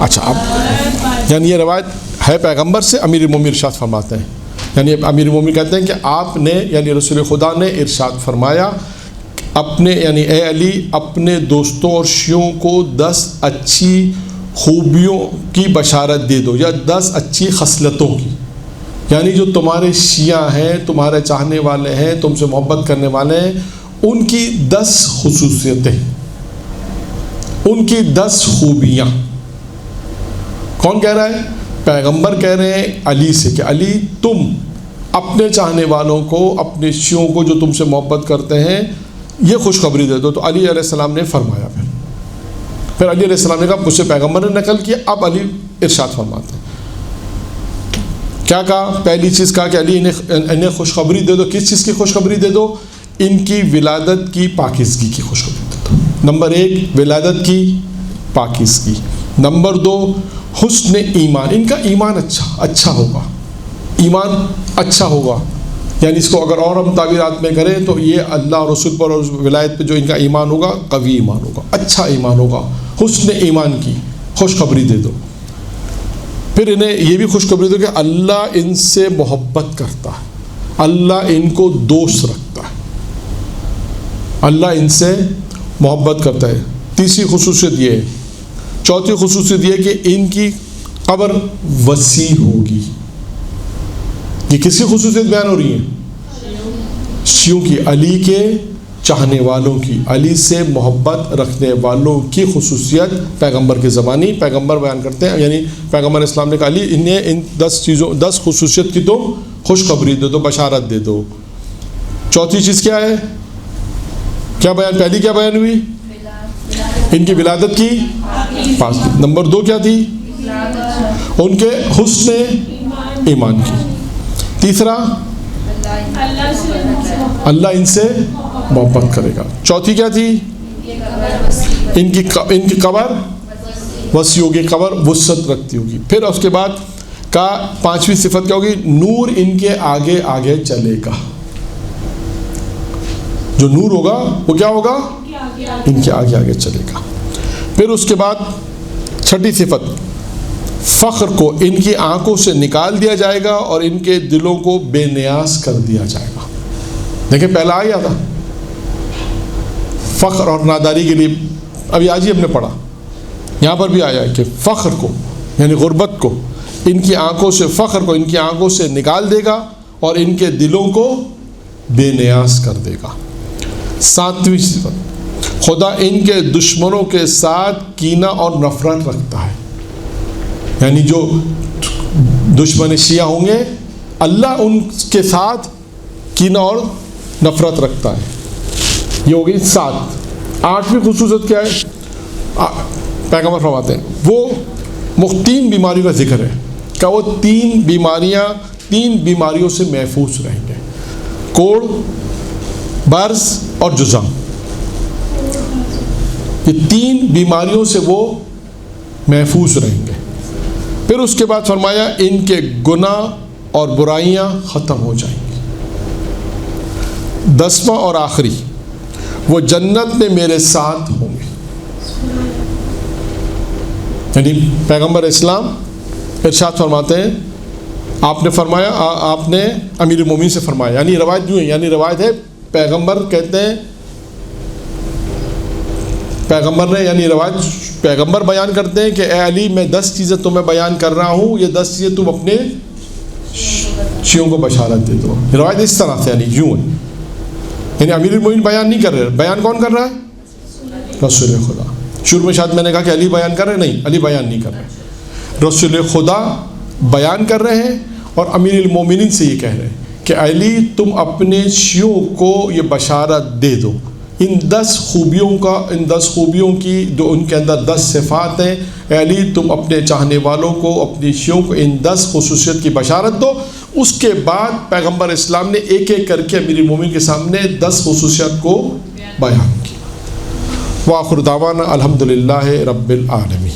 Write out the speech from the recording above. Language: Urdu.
اچھا اب یعنی یہ روایت ہے پیغمبر سے، امیر المومنین ارشاد فرماتے ہیں، یعنی امیر المومنین کہتے ہیں کہ آپ نے یعنی رسول خدا نے ارشاد فرمایا اپنے یعنی اے علی اپنے دوستوں اور شیعوں کو 10 اچھی خوبیوں کی بشارت دے دو، یا 10 اچھی خصلتوں کی، یعنی جو تمہارے شیعہ ہیں، تمہارے چاہنے والے ہیں، تم سے محبت کرنے والے ہیں، ان کی 10 خصوصیتیں، ان کی 10 خوبیاں۔ کون کہہ رہا ہے؟ پیغمبر کہہ رہے ہیں علی سے کہ علی تم اپنے چاہنے والوں کو، اپنے شیعوں کو جو تم سے محبت کرتے ہیں، یہ خوشخبری دے دو۔ تو علی علیہ السلام نے فرمایا، پھر علی علیہ السلام نے کہا مجھ سے پیغمبر نے نقل کیا، اب علی ارشاد فرماتے ہیں کیا کہا؟ پہلی چیز کہا کہ علی انہیں خوشخبری دے دو۔ کس چیز کی خوشخبری دے دو؟ ان کی ولادت کی پاکیزگی کی خوشخبری دے دو۔ نمبر 1 ولادت کی پاکیزگی، نمبر 2 حسن ایمان، ان کا ایمان اچھا ہوگا، ایمان اچھا ہوگا، یعنی اس کو اگر اور ہم تعبیرات میں کریں تو یہ اللہ اور رسول پر اور ولایت پہ جو ان کا ایمان ہوگا قوی ایمان ہوگا، اچھا ایمان ہوگا، حسن ایمان کی خوشخبری دے دو۔ پھر انہیں یہ بھی خوشخبری دو کہ اللہ ان سے محبت کرتا ہے، اللہ ان کو دوست رکھتا ہے، اللہ ان سے محبت کرتا ہے۔ تیسری خصوصیت یہ ہے، چوتھی خصوصیت یہ کہ ان کی قبر وسیع ہوگی۔ یہ کس کی خصوصیت بیان ہو رہی ہے؟ شیعوں کی، علی کے چاہنے والوں کی، علی سے محبت رکھنے والوں کی خصوصیت پیغمبر کی زبانی پیغمبر بیان کرتے ہیں، یعنی پیغمبر اسلام نے کہا علی انہیں ان 10 خصوصیت کی تم خوشخبری دے دو، بشارت دے دو۔ چوتھی چیز کیا ہے؟ کیا بیان؟ پہلی کیا بیان ہوئی؟ ان کی ولادت کی پاکیزگی۔ نمبر 2 کیا تھی؟ ان کے حسن ایمان کی۔ تیسرا اللہ ان سے محبت کرے گا۔ چوتھی کیا تھی؟ ان کی قبر وسیع ہوگی، قبر وسعت رکھتی ہوگی۔ پھر اس کے بعد کا 5ویں صفت کیا ہوگی؟ نور ان کے آگے آگے چلے گا۔ جو نور ہوگا وہ کیا ہوگا؟ ان کے آگے آگے چلے گا۔ پھر اس کے بعد 6ٹھی صفت، فخر کو ان کی آنکھوں سے نکال دیا جائے گا اور ان کے دلوں کو بے نیاز کر دیا جائے گا۔ دیکھیں پہلا آیا تھا فخر اور ناداری کے لیے، ابھی آج ہی ہم نے پڑھا، یہاں پر بھی آیا ہے کہ فخر کو یعنی غربت کو ان کی آنکھوں سے، فخر کو ان کی آنکھوں سے نکال دے گا اور ان کے دلوں کو بے نیاز کر دے گا۔ 7ویں صفت، خدا ان کے دشمنوں کے ساتھ کینہ اور نفرت رکھتا ہے، یعنی جو دشمن شیعہ ہوں گے اللہ ان کے ساتھ کینہ اور نفرت رکھتا ہے۔ یہ ہو گئی 7۔ 8ویں خصوصیت کیا ہے؟ پیغمبر فرماتے ہیں وہ 3 بیماریوں کا ذکر ہے کہ وہ 3 بیماریوں سے محفوظ رہیں گے، کوڑ، برز اور جذام۔ یہ 3 بیماریوں سے وہ محفوظ رہیں گے۔ پھر اس کے بعد فرمایا ان کے گناہ اور برائیاں ختم ہو جائیں گی۔ 10واں اور آخری، وہ جنت میں میرے ساتھ ہوں گے، یعنی پیغمبر اسلام ارشاد فرماتے ہیں، آپ نے فرمایا، آپ نے امیر المومنین سے فرمایا، یعنی روایت یوں ہے، یعنی روایت ہے پیغمبر کہتے ہیں، پیغمبر نے یعنی روایت پیغمبر بیان کرتے ہیں کہ اے علی میں 10 چیزیں تمہیں بیان کر رہا ہوں، یہ 10 چیزیں تم اپنے شیعوں کو بشارت دے دو۔ روایت اس طرح سے یعنی یوں ہے، یعنی امیر المومنین بیان نہیں کر رہے، بیان کون کر رہا ہے؟ رسول خدا۔ شروع میں شاید میں نے کہا کہ علی بیان کر رہے، نہیں، علی بیان نہیں کر رہے، رسول خدا بیان کر رہے ہیں اور امیر المومنین سے یہ کہہ رہے ہیں کہ علی تم اپنے شیعوں کو یہ بشارت دے دو، ان 10 خوبیوں کی جو ان کے اندر 10 صفات ہیں، اے علی تم اپنے چاہنے والوں کو، اپنی شیعوں کو ان 10 خصوصیت کی بشارت دو۔ اس کے بعد پیغمبر اسلام نے ایک ایک کر کے امیر المومنین کے سامنے 10 خصوصیات کو بیان کی۔ وآخر دعوانا الحمدللہ رب العالمین۔